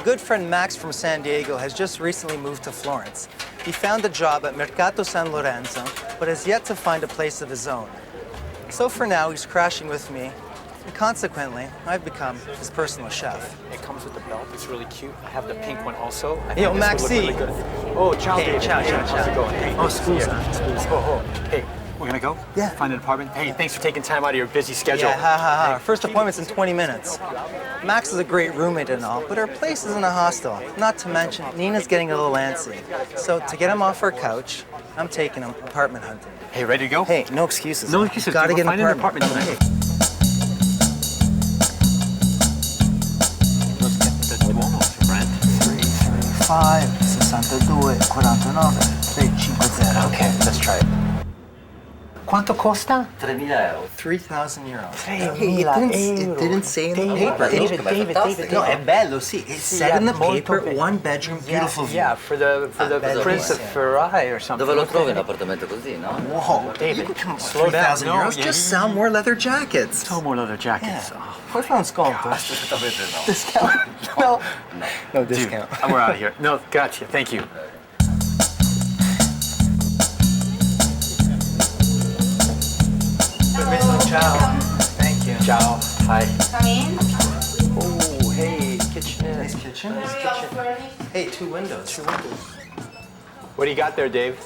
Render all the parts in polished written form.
good friend Max from San Diego has just recently moved to Florence. He found a job at Mercato San Lorenzo, but has yet to find a place of his own. So for now, he's crashing with me, and consequently, I've become his personal chef. It comes with the belt. It's really cute. I have the pink one also. I Yo, think this would Maxi. look really good. Oh, ciao, Hey, David. ciao, Hey, ciao, how's ciao. it going? Hey, Oh, scusa. Oh. Hey, we're gonna go? Yeah. Find an apartment? Hey, thanks for taking time out of your busy schedule. Yeah, ha ha ha. Our first appointment's in 20 minutes. Max is a great roommate and all, but our place isn't a hostel. Not to mention, Nina's getting a little antsy. So to get him off our couch, I'm taking him apartment hunting. Hey, ready to go? Hey, no excuses. No excuses. Gotta We're get an finding an apartment. apartment tonight. Okay. Let's get the Duomo for rent. 335, 62, 49, 350. Okay, let's try it. Quanto costa? 3,000 euros. Hey, it didn't say in the paper. David. No, è bello, sì. It said in the paper, molto one bedroom, beautiful view. Yeah, for the Prince of Ferrari or something. Dove lo trovi un appartamento così, no? Whoa, David, you can slow down. 3,000 No, euros, yeah, just sell more leather jackets. No more leather jackets. Yeah. Poi fa un sconto. Assolutamente no. Discount? No. No Dude, discount. we're out of here. No, gotcha. Thank you. Ciao. Thank you. Ciao. Hi. Come in. Oh, hey, kitchen. Nice kitchen. Hey, two windows. What do you got there, Dave?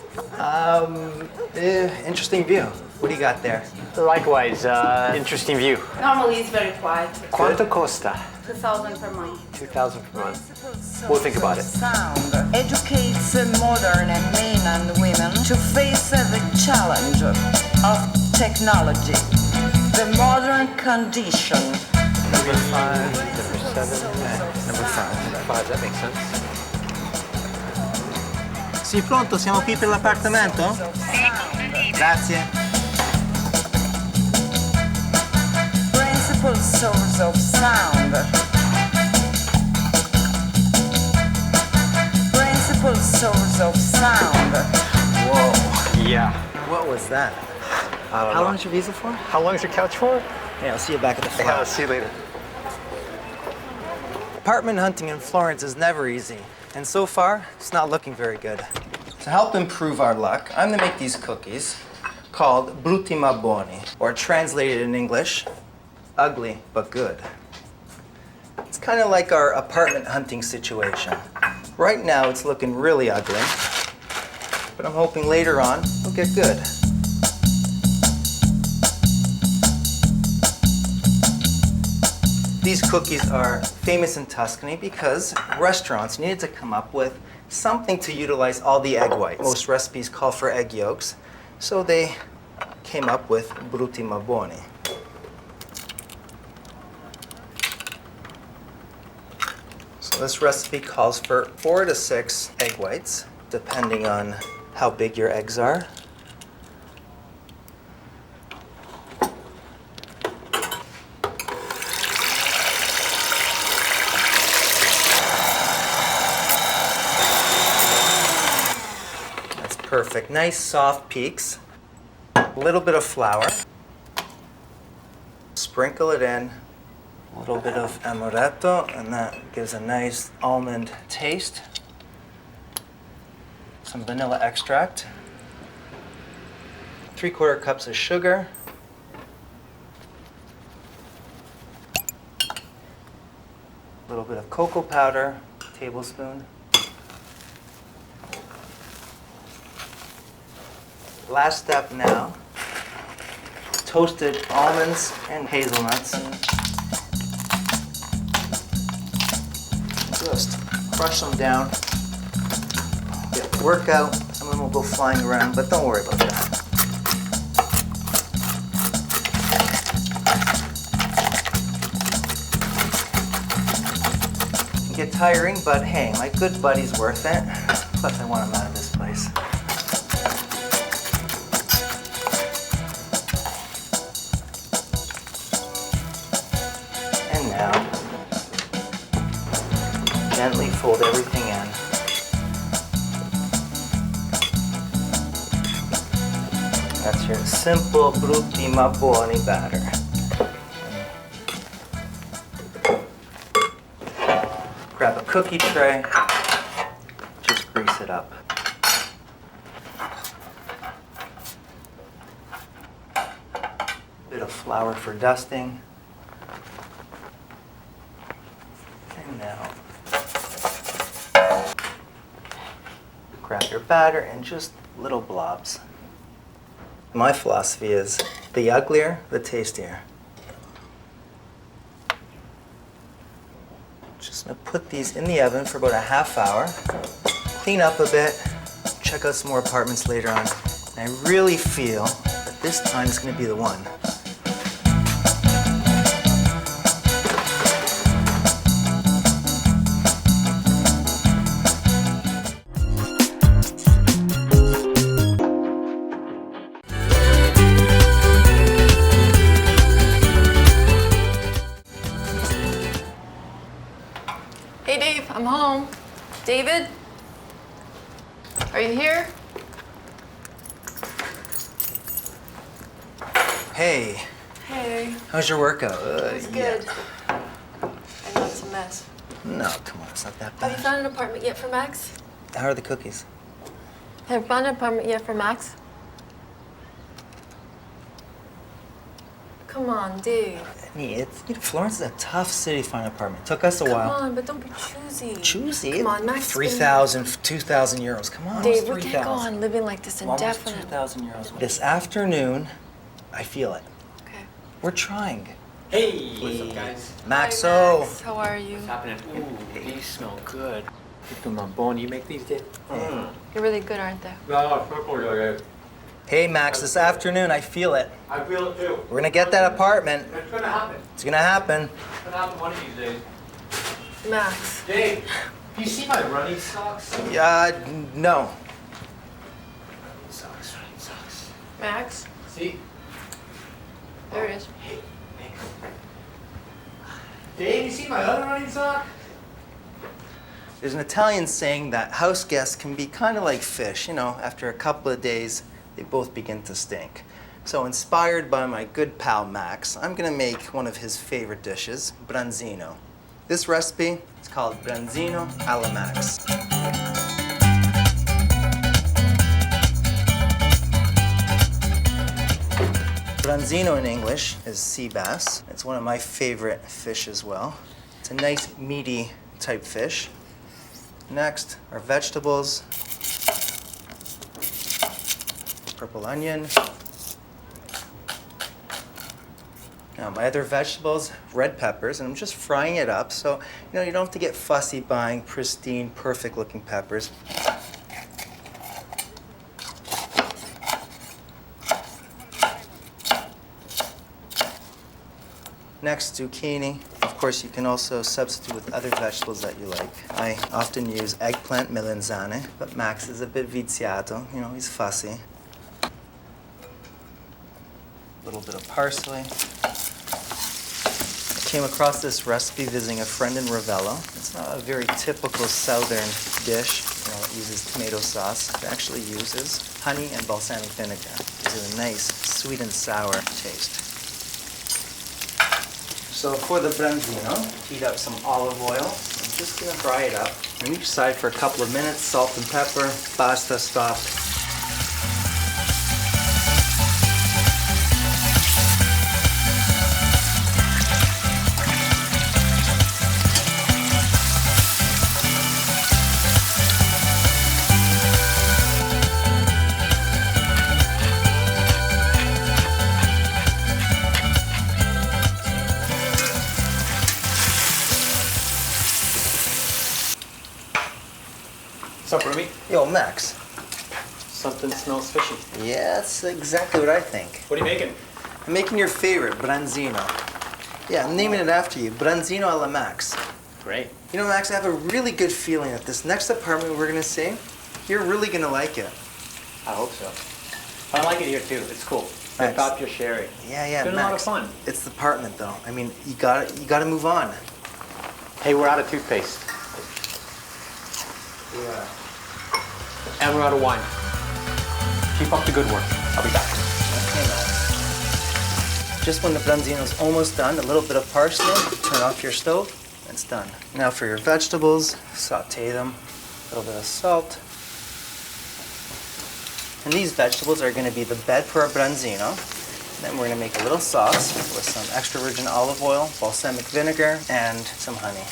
Interesting view. What do you got there? Likewise, interesting view. Normally it's very quiet. Quanto costa? 2,000 per month. 2,000 per month. We'll think about it. Sound educates modern men and women to face the challenge of technology, the modern condition. Number 5, number 7. Number 5. Number 5, that makes sense. Sì, pronto? Siamo qui per l'appartamento? Grazie. Principal source of sound. Principal source of sound. Whoa. Yeah. What was that? I don't How know. long is your visa for? How long is your couch for? Yeah, I'll see you back at the Yeah, I'll flat. see you later. Apartment hunting in Florence is never easy, and so far, it's not looking very good. To help improve our luck, I'm gonna make these cookies called bruti maboni, or translated in English, ugly but good. It's kind of like our apartment hunting situation. Right now, it's looking really ugly, but I'm hoping later on, it'll get good. These cookies are famous in Tuscany because restaurants needed to come up with something to utilize all the egg whites. Most recipes call for egg yolks, so they came up with bruti maboni. So this recipe calls for 4 to 6 egg whites, depending on how big your eggs are. Perfect. Nice soft peaks. A little bit of flour. Sprinkle it in. A little bit of amaretto, and that gives a nice almond taste. Some vanilla extract. 3/4 cups of sugar. A little bit of cocoa powder, tablespoon. Last step now, toasted almonds and hazelnuts. Just crush them down. Get workout, some of them will go flying around, but don't worry about that. It can get tiring, but hey, my good buddy's worth it. Plus I want him out of this place. Now, gently fold everything in. That's your simple bruti maboni batter. Grab a cookie tray, just grease it up. Bit of flour for dusting. And now, grab your batter in just little blobs. My philosophy is the uglier, the tastier. Just gonna put these in the oven for about a half hour, clean up a bit, check out some more apartments later on. And I really feel that this time is gonna be the one. Hey Dave, I'm home. David? Are you here? Hey, Hey. how's your workout? It's good. I know it's a mess. No, come on, it's not that Have you bad. found an apartment yet for Max? How are the cookies? Have you found an apartment yet for Max? Come on, Dave. Florence is a tough city to find an apartment. Took us a Come while. on, but don't be choosy. Choosy? Come on, Max. 3,000, 2,000 euros. Come on, Dave, almost we can't go 3,000. on living like this Almost indefinitely. 2,000 euros. This afternoon, I feel it. Okay. We're trying. Hey! What's up, guys? Maxo. Hi, Max. How are you? What's happening? Ooh, these smell good. Get the maboni. You make these, Dave? You're really good, aren't they? Hey, Max, this afternoon, I feel it. I feel it too. We're gonna get that apartment. It's gonna happen. It's gonna happen. It's gonna happen one of these days. Max. Dave, do you see my running socks? No. Running socks. Max? See? There it is. Hey, thanks. Dave, you see my other running sock? There's an Italian saying that house guests can be kind of like fish. You know, after a couple of days, they both begin to stink. So inspired by my good pal Max, I'm gonna make one of his favorite dishes, Branzino. This recipe is called Branzino alla Max. Branzino in English is sea bass. It's one of my favorite fish as well. It's a nice meaty type fish. Next, our vegetables. Purple onion. Now my other vegetables, red peppers, and I'm just frying it up, so you don't have to get fussy buying pristine, perfect looking peppers. Next, zucchini. Of course, you can also substitute with other vegetables that you like. I often use eggplant melanzane, but Max is a bit viziato. He's fussy. A little bit of parsley. I came across this recipe visiting a friend in Ravello. It's not a very typical southern dish. It uses tomato sauce. It actually uses honey and balsamic vinegar. It gives it a nice sweet and sour taste. So for the branzino, heat up some olive oil. I'm just gonna fry it up on each side for a couple of minutes. Salt and pepper, pasta stock. What's up, Remy? Yo, Max. Something smells fishy. Yeah, that's exactly what I think. What are you making? I'm making your favorite, branzino. Yeah, I'm naming it after you, Branzino alla Max. Great. Max, I have a really good feeling that this next apartment we're gonna see, you're really gonna like it. I hope so. I like it here too. It's cool. I Thanks. got your sherry. Yeah, It's been Max. a lot of fun. It's the apartment, though. I mean, you gotta move on. Hey, we're out of toothpaste. Yeah. And we're out of wine. Keep up the good work. I'll be back. Okay, Max. Just when the branzino's almost done, a little bit of parsley, turn off your stove, and it's done. Now for your vegetables, saute them, a little bit of salt. And these vegetables are going to be the bed for our branzino. Then we're going to make a little sauce with some extra virgin olive oil, balsamic vinegar, and some honey.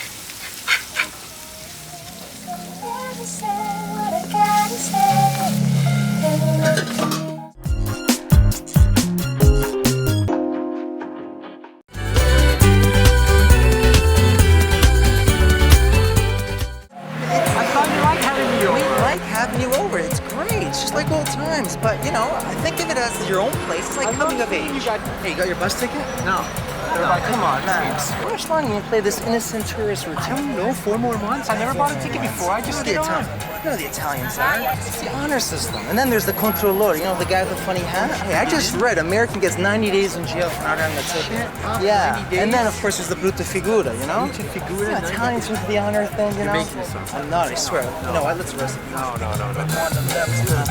Having you over, it's great. It's just like old times. But you know, I think of it as your own place. It's like coming of age. Hey, you got your bus ticket? No. Come on, Max. How much longer you play this innocent tourist routine? I don't know, 4 more months. I never bought a ticket before. I just stayed on. You know the Italians are. It's the honor system. And then there's the controllore, you know, the guy with the funny hat? Hey, I just read American gets 90 days in jail for not having a ticket. Yeah. And then, of course, there's the brutta figura, you know? Brutta figura? Yeah, Italians with the honor thing, you know? You're making this up. I'm not, I swear. You know what, let's arrest him. No.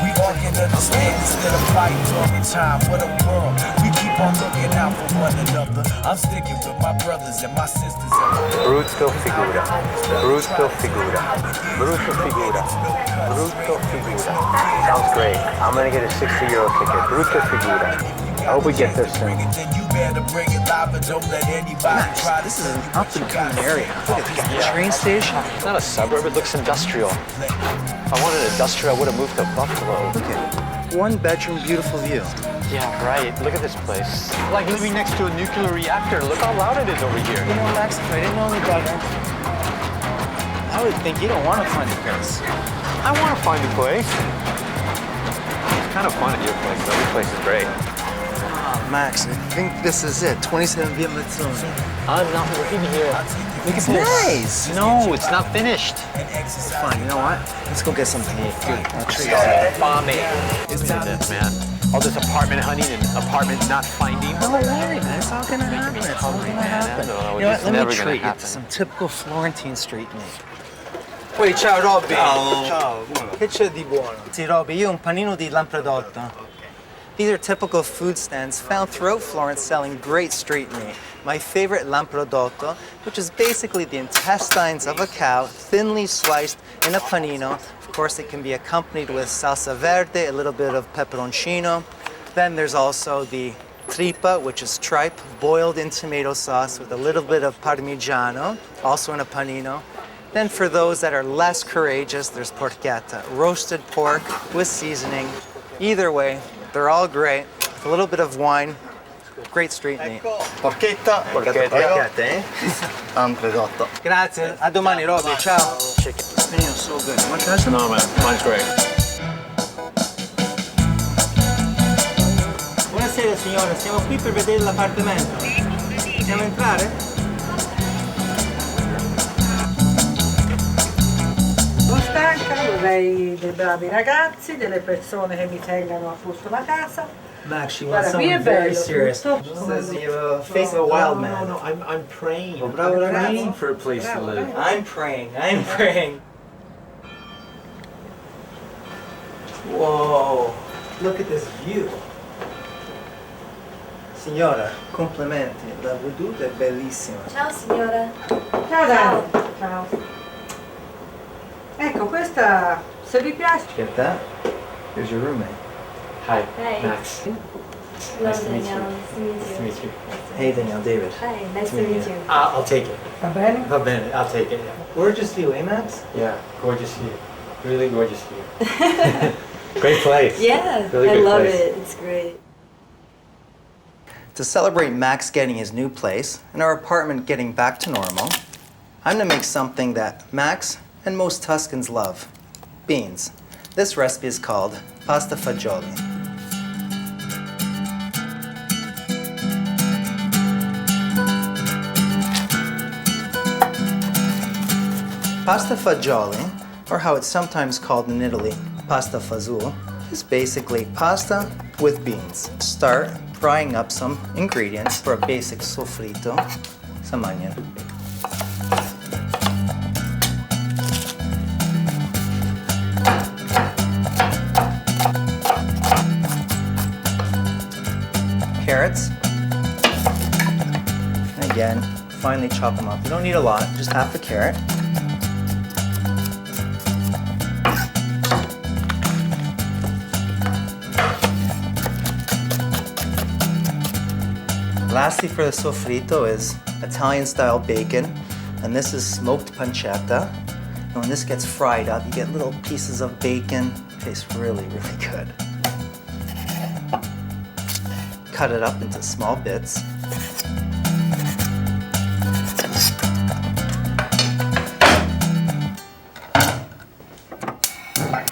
We all can understand instead of fighting all the time. What a world. We keep on looking out for one another. I'm sticking with my brothers and my sisters. Brutto figura. Brutto figura. Brutto figura. Brutto figura. Sounds great. I'm gonna get a 60-euro ticket. Brutto figura. I hope we get there soon. Max, this is an up-and-coming area. Look at this, the train station. It's not a suburb, it looks industrial. If I wanted industrial, I would have moved to Buffalo. Look at one bedroom, beautiful view. Yeah, right. Look at this place. Like living next to a nuclear reactor. Look how loud it is over here. You know, Max, if I didn't know any better, I would think you don't want to find a place. I want to find a place. It's kind of fun at your place, though. Your place is great. Max, I think this is it. 27 Via Mazzoni. I'm not working here. Look at this. Nice. No, it's not finished. Fine, you know what? Let's go get something to eat. Good. I'll treat you. Bombing. Isn't it, man? All this apartment hunting and apartment not finding. Don't worry, man. It's all gonna happen. It's all gonna happen. No, You know what? it's Let never me gonna treat you happen. to some typical Florentine street meat. Poi, ciao Robby. Ciao. Che c'è di buono? Sì, Robby, io un panino di lampredotto. These are typical food stands found throughout Florence selling great street meat. My favorite lampredotto, which is basically the intestines of a cow, thinly sliced in a panino. Of course, it can be accompanied with salsa verde, a little bit of peperoncino. Then there's also the tripa, which is tripe, boiled in tomato sauce with a little bit of parmigiano, also in a panino. Then for those that are less courageous, there's porchetta, roasted pork with seasoning. Either way, they're all great. With a little bit of wine, great street meat. Porchetta. Porchetta, eh? Lampredotto. Grazie. A domani, Robby. Ciao. Chicken. Panino, so good. Want to try some? No, man. Mine's great. Buonasera signora, siamo qui per vedere l'appartamento. Possiamo entrare? Sono stanca, vorrei dei bravi ragazzi, delle persone che mi tengano a posto la casa. Max, she wants Guarda, qui è someone very bello, serious. tutto. Says you have a face of a wild man. No, I'm praying. Oh, bravo, I'm ragazzi. praying for a place to live. I'm praying. Whoa, look at this view. Signora, complimenti, la veduta è bellissima. Ciao signora. Ciao Dani. Ciao. Ecco, questa, se vi piace. Get that? Here's your roommate. Hi, Hey. Max. Hello Nice to meet Danielle, you. nice to meet you. Hey Danielle, David. Hi, nice to meet you. I'll take it. Va bene? Va bene, I'll take it. Yeah. Gorgeous view, eh Max? Yeah, gorgeous view. Really gorgeous view. Great place. Yeah, Really I great love place. it. It's great. To celebrate Max getting his new place and our apartment getting back to normal, I'm gonna make something that Max and most Tuscans love, beans. This recipe is called pasta fagioli. Pasta fagioli, or how it's sometimes called in Italy, pasta fazool, is basically pasta with beans. Start frying up some ingredients for a basic sofrito, some onion. Carrots. And again, finely chop them up. You don't need a lot, just half a carrot. Lastly, for the sofrito is Italian-style bacon, and this is smoked pancetta. And when this gets fried up, you get little pieces of bacon. Tastes really, really good. Cut it up into small bits.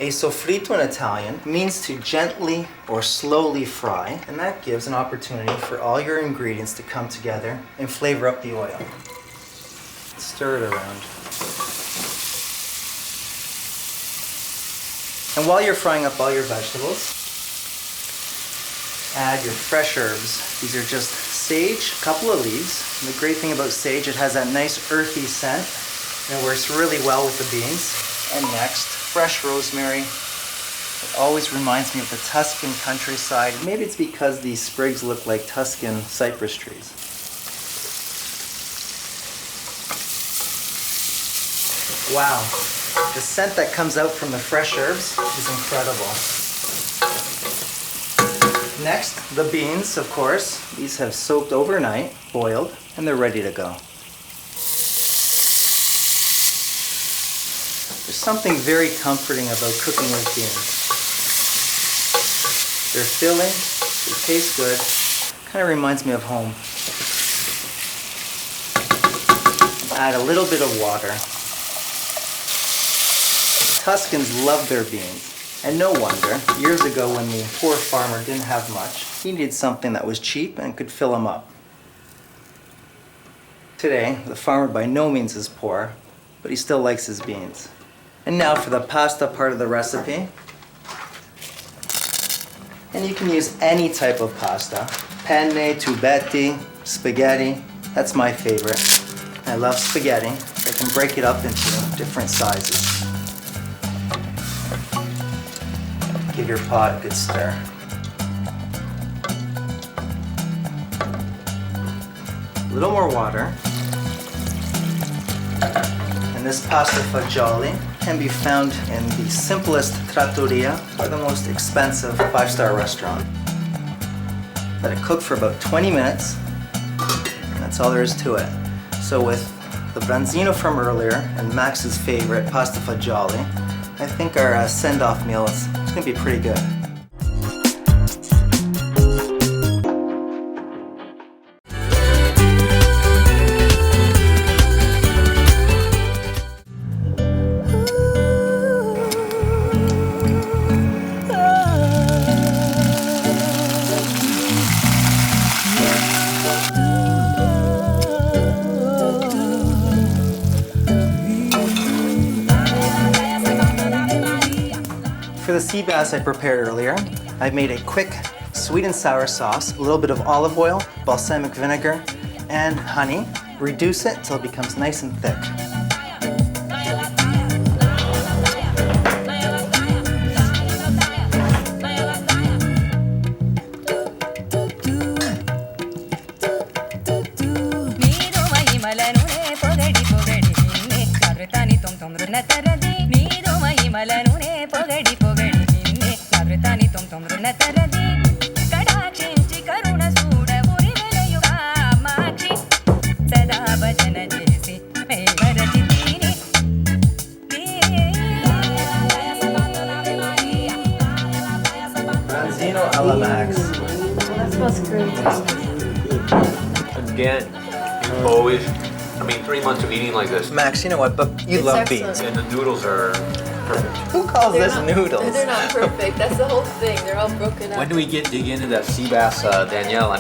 A sofrito in Italian means to gently or slowly fry, and that gives an opportunity for all your ingredients to come together and flavor up the oil. Stir it around. And while you're frying up all your vegetables, add your fresh herbs. These are just sage, a couple of leaves. And the great thing about sage, it has that nice earthy scent and it works really well with the beans. And next, fresh rosemary. It always reminds me of the Tuscan countryside. Maybe it's because these sprigs look like Tuscan cypress trees. Wow, the scent that comes out from the fresh herbs is incredible. Next, the beans, of course. These have soaked overnight, boiled, and they're ready to go. There's something very comforting about cooking with beans. They're filling, they taste good, kind of reminds me of home. Add a little bit of water. Tuscans love their beans. And no wonder, years ago when the poor farmer didn't have much, he needed something that was cheap and could fill him up. Today, the farmer by no means is poor, but he still likes his beans. And now for the pasta part of the recipe. And you can use any type of pasta. Penne, tubetti, spaghetti, that's my favorite. I love spaghetti. I can break it up into different sizes. Give your pot a good stir. A little more water. And this pasta fagioli can be found in the simplest trattoria or the most expensive 5-star restaurant. Let it cook for about 20 minutes. And that's all there is to it. So with the Branzino from earlier and Max's favorite pasta fagioli, I think our send-off meal is going to be pretty good. For the sea bass I prepared earlier, I've made a quick sweet and sour sauce, a little bit of olive oil, balsamic vinegar, and honey. Reduce it until it becomes nice and thick. Branzino alla Max. That smells great. Again, you always, 3 months of eating like this, Max, you know what? But you It's love excellent. beans. and the noodles are perfect. Who calls this not, noodles? They're not perfect. That's the whole thing. They're all broken up. When do we dig into that sea bass, Danielle?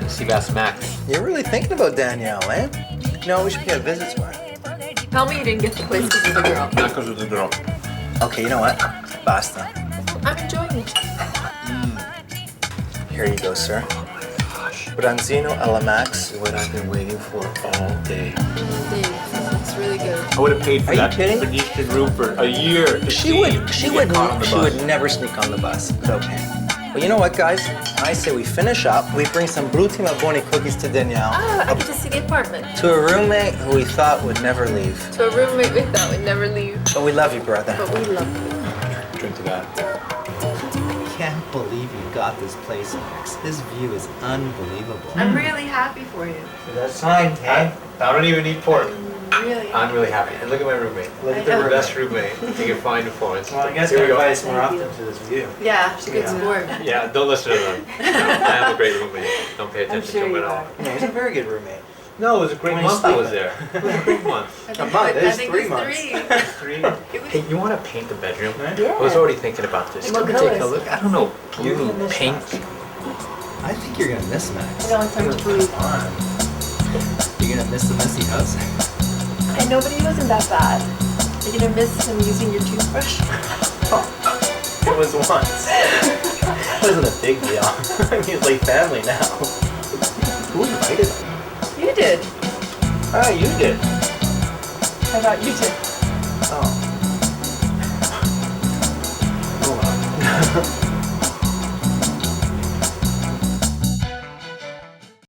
Sea bass Max. You're really thinking about Danielle, eh? No, we should get a visit to her. Tell me you didn't get the place because of the girl. Not because of the girl. Okay, you know what? Basta. I'm enjoying it. Here you go, sir. Branzino alla Max. What I've been waiting for all day. Indeed. It's really good. I would have paid for Are you that kidding? Venetian roof for a year. She would never sneak on the bus. But okay. Well, you know what, guys? I say we finish up. We bring some bruti maboni cookies to Danielle. Ah, I get to see the apartment. To a roommate who we thought would never leave. To a roommate we thought would never leave. But we love you, brother. But we love you. Drink to that. I can't believe you got this place, Max. This view is unbelievable. I'm really happy for you. That's fine, I don't even need pork. Really. I'm really happy. And look at my roommate. Look at The the best roommate you can find in Florence. Well, I guess Here we we'll go. invite us more often to this view. Yeah, she's a good sport. Yeah, don't listen to them. No, I have a great roommate. Don't pay attention to him at all. Yeah, he's a very good roommate. No, it was a great When you month I was sleep. there. It was a great month. A month? It I is think 3 it's months. 3. 3. Hey, you want to paint the bedroom? Yeah. I was already thinking about this. What Can we take a colors? look? I don't know. You're Blue gonna miss paint. I think you're gonna miss Max. I know, it's hard to believe. Come on. You're gonna miss the messy house. And nobody wasn't that bad. You're gonna miss him using your toothbrush. It was once. It wasn't a big deal. I mean, it's like family now. Who invited him? You did. Ah, you did. I thought you did.